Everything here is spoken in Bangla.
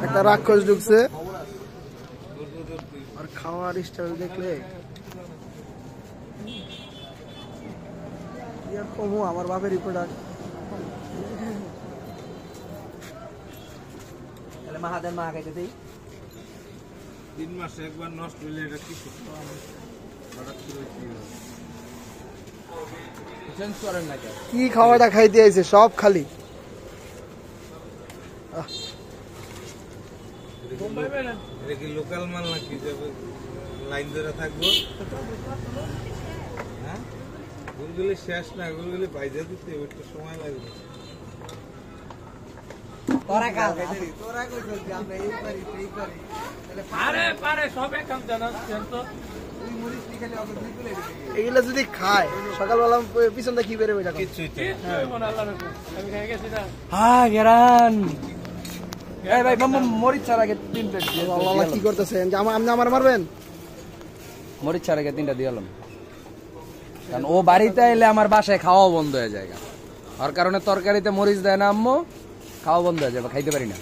একটা রাক্ষস ঢুকছে আর খাওয়ার স্টাইল দেখলে কমু আমার বাপেরই প্রোডাক্ট। মাহাদের মা খাইতে দেই 3 মাসে একবার নষ্ট হইলে এটা কি চেঞ্জ করেন না কেন? কি খাওয়াটা খাইতে আইছে সব খালি। এটা কি লোকাল মাল নাকি যাবে লাইন ধরে থাকবো? হ্যাঁ, গুলগুলি শেষ না, গুলগুলি বাইজা দিতে একটু সময় লাগবে। তোরা কাল এগুলা যদি খায় সকালবেলা পিছনটা কি বেরোবে হ্যাঁ গেরান এই ভাই মরিচ ছাড়া আগে 3 প্লেট কি করতেছেন? আমার মারবেন? মরিচ ছাড়া আগে 3টা দিলাম, কারণ ও বাড়িতে এলে আমার বাসায় খাওয়া বন্ধ হয়ে যায়। ওর কারণে তরকারিতে মরিচ দেয় না আম্মু, খাওয়া বন্ধ হয়ে যাবে, খাইতে পারি না।